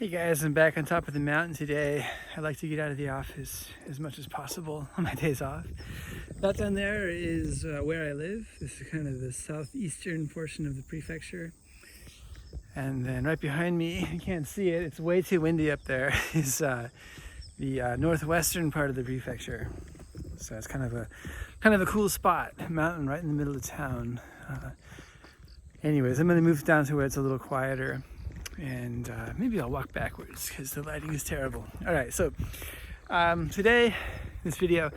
Hey guys, I'm back on top of the mountain today. I like to get out of the office as much as possible on my days off. That down there is where I live. This is kind of the southeastern portion of the prefecture. And then right behind me, you can't see it, it's way too windy up there, is the northwestern part of the prefecture. So it's kind of a cool spot, a mountain right in the middle of town. Anyways, I'm gonna move down to where it's a little quieter. And maybe I'll walk backwards because the lighting is terrible. All right, so today, this video,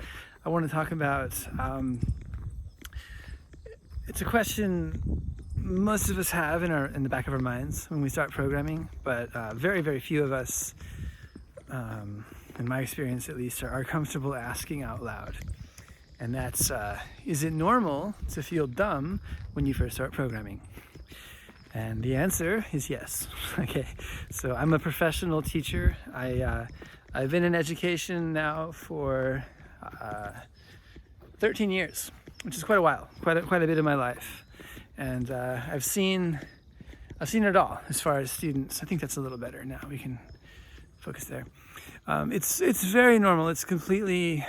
I want to talk about, it's a question most of us have in the back of our minds when we start programming, but very, very few of us, in my experience at least, are comfortable asking out loud. And that's, is it normal to feel dumb when you first start programming? And the answer is yes. Okay, so I'm a professional teacher. I've been in education now for 13 years, which is quite a while, quite a bit of my life. And I've seen it all as far as students. I think that's a little better now. We can focus there. It's very normal. It's completely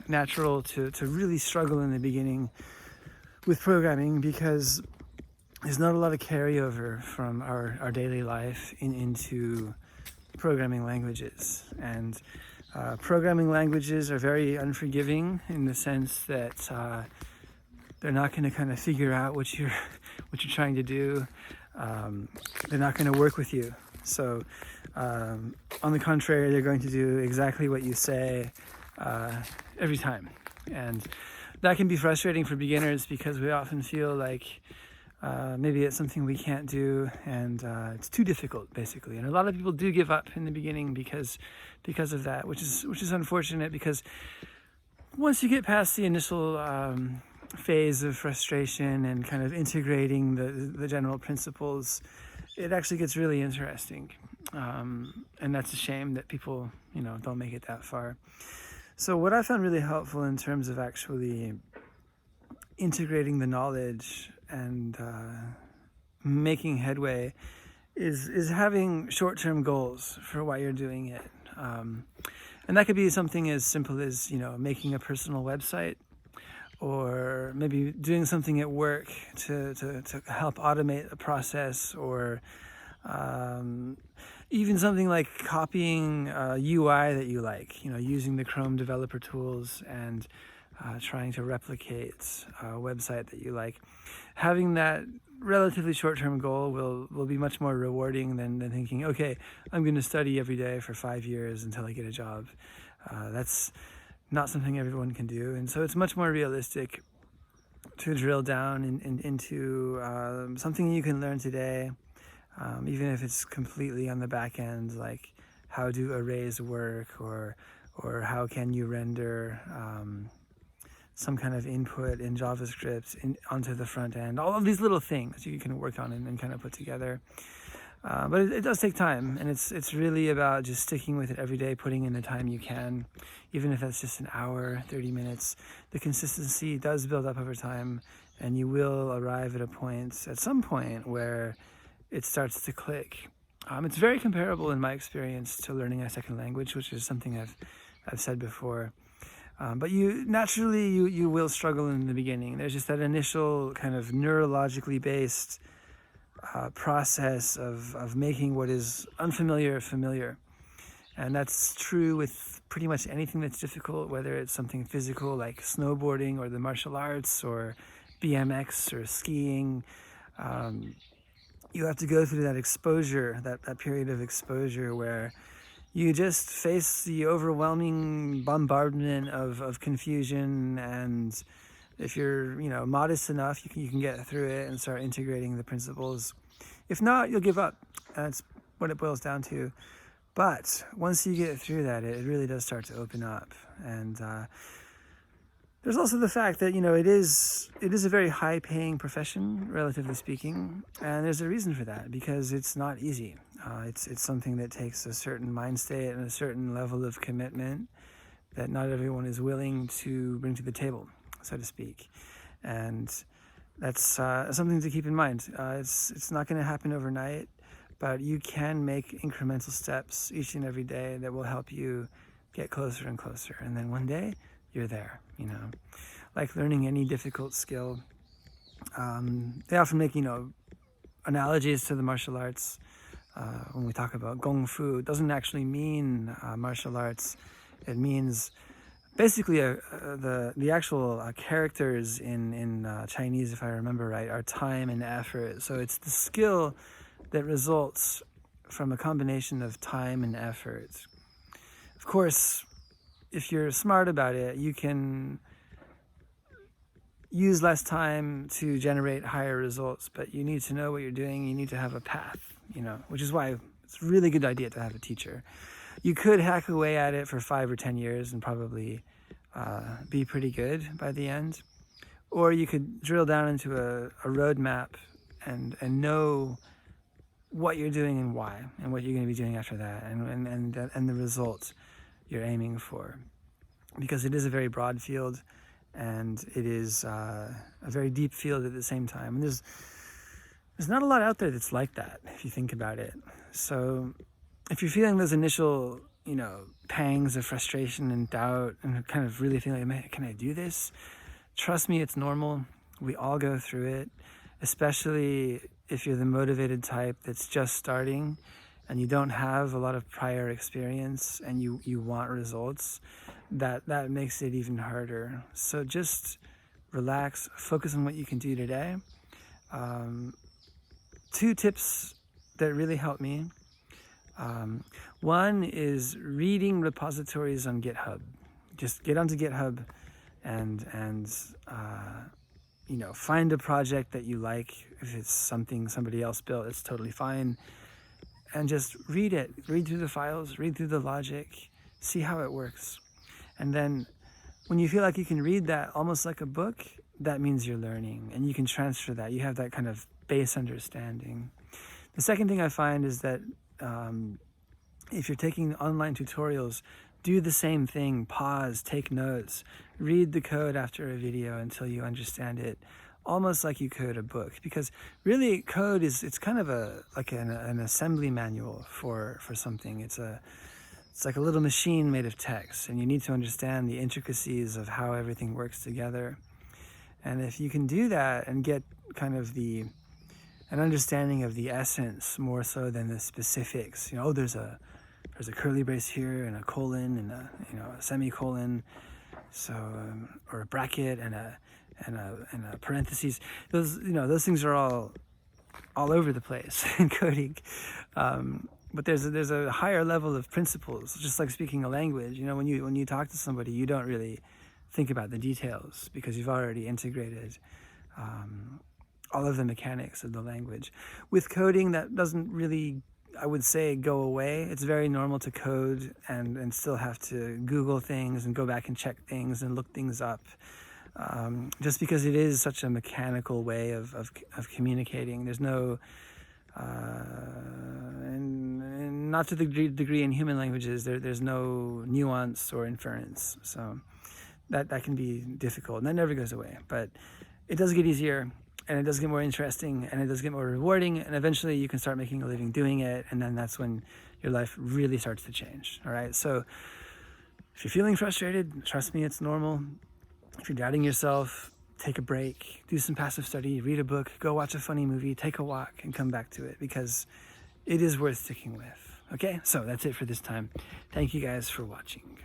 natural to really struggle in the beginning with programming because there's not a lot of carryover from our daily life into programming languages. And programming languages are very unforgiving in the sense that they're not going to kind of figure out what you're trying to do. They're not going to work with you. So on the contrary, they're going to do exactly what you say every time. And that can be frustrating for beginners because we often feel like maybe it's something we can't do and it's too difficult, basically. And a lot of people do give up in the beginning because of that, which is unfortunate, because once you get past the initial phase of frustration and kind of integrating the general principles, it actually gets really interesting. And that's a shame that people, don't make it that far. So what I found really helpful in terms of actually integrating the knowledge and making headway is having short-term goals for why you're doing it. And that could be something as simple as, making a personal website, or maybe doing something at work to help automate a process, or even something like copying a UI that you like, using the Chrome developer tools and trying to replicate a website that you like. Having that relatively short-term goal will be much more rewarding than thinking, okay, I'm going to study every day for 5 years until I get a job. That's not something everyone can do. And so it's much more realistic to drill down into something you can learn today, even if it's completely on the back end, like how do arrays work, or how can you render some kind of input in JavaScript onto the front end. All of these little things you can work on and kind of put together. But it does take time, and it's really about just sticking with it every day, putting in the time you can, even if that's just an hour, 30 minutes. The consistency does build up over time, and you will arrive at some point where it starts to click. It's very comparable in my experience to learning a second language, which is something I've said before. But you will struggle in the beginning. There's just that initial kind of neurologically based process of making what is unfamiliar familiar. And that's true with pretty much anything that's difficult, whether it's something physical like snowboarding or the martial arts or BMX or skiing. You have to go through that exposure, that period of exposure where you just face the overwhelming bombardment of confusion, and if you're modest enough, you can get through it and start integrating the principles. If not, you'll give up. That's what it boils down to. But once you get through that, it really does start to open up. And there's also the fact that it is a very high-paying profession, relatively speaking, and there's a reason for that, because it's not easy. It's something that takes a certain mind state and a certain level of commitment that not everyone is willing to bring to the table, so to speak. And that's something to keep in mind. It's not going to happen overnight, but you can make incremental steps each and every day that will help you get closer and closer. And then one day you're there, you know. Like learning any difficult skill. They often make, analogies to the martial arts. When we talk about Gong Fu, it doesn't actually mean martial arts. It means basically the actual characters in Chinese, if I remember right, are time and effort. So it's the skill that results from a combination of time and effort. Of course, if you're smart about it, you can use less time to generate higher results, but you need to know what you're doing. You need to have a path, which is why it's a really good idea to have a teacher. You could hack away at it for 5 or 10 years and probably be pretty good by the end. Or you could drill down into a roadmap and know what you're doing and why, and what you're going to be doing after that, and the result you're aiming for. Because it is a very broad field, and it is a very deep field at the same time. And there's not a lot out there that's like that, if you think about it. So if you're feeling those initial, pangs of frustration and doubt, and kind of really feeling like, can I do this? Trust me, it's normal. We all go through it, especially if you're the motivated type that's just starting and you don't have a lot of prior experience and you want results. That makes it even harder. So just relax, focus on what you can do today. 2 tips that really help me. One is reading repositories on GitHub. Just get onto GitHub and find a project that you like. If it's something somebody else built, it's totally fine. And just read it. Read through the files, read through the logic, see how it works. And then when you feel like you can read that almost like a book, that means you're learning, and you can transfer that. You have that kind of base understanding. The second thing I find is that if you're taking online tutorials, do the same thing. Pause, take notes, read the code after a video until you understand it, almost like you code a book. Because really, code it's kind of like an assembly manual for something. It's like a little machine made of text, and you need to understand the intricacies of how everything works together. And if you can do that and get kind of an understanding of the essence more so than the specifics, there's a curly brace here and a colon and a semicolon, so or a bracket and a parentheses. Those things are all over the place in coding. But there's a higher level of principles, just like speaking a language. When you talk to somebody, you don't really think about the details because you've already integrated all of the mechanics of the language. With coding, that doesn't really, I would say, go away. It's very normal to code and still have to Google things and go back and check things and look things up. Just because it is such a mechanical way of communicating. There's no and not to the degree in human languages, there's no nuance or inference. So that can be difficult, and that never goes away. But it does get easier, and it does get more interesting, and it does get more rewarding, and eventually you can start making a living doing it, and then that's when your life really starts to change. All right, so if you're feeling frustrated, trust me, it's normal. If you're doubting yourself, take a break, do some passive study, read a book, go watch a funny movie, take a walk, and come back to it, because it is worth sticking with. Okay, so that's it for this time. Thank you guys for watching.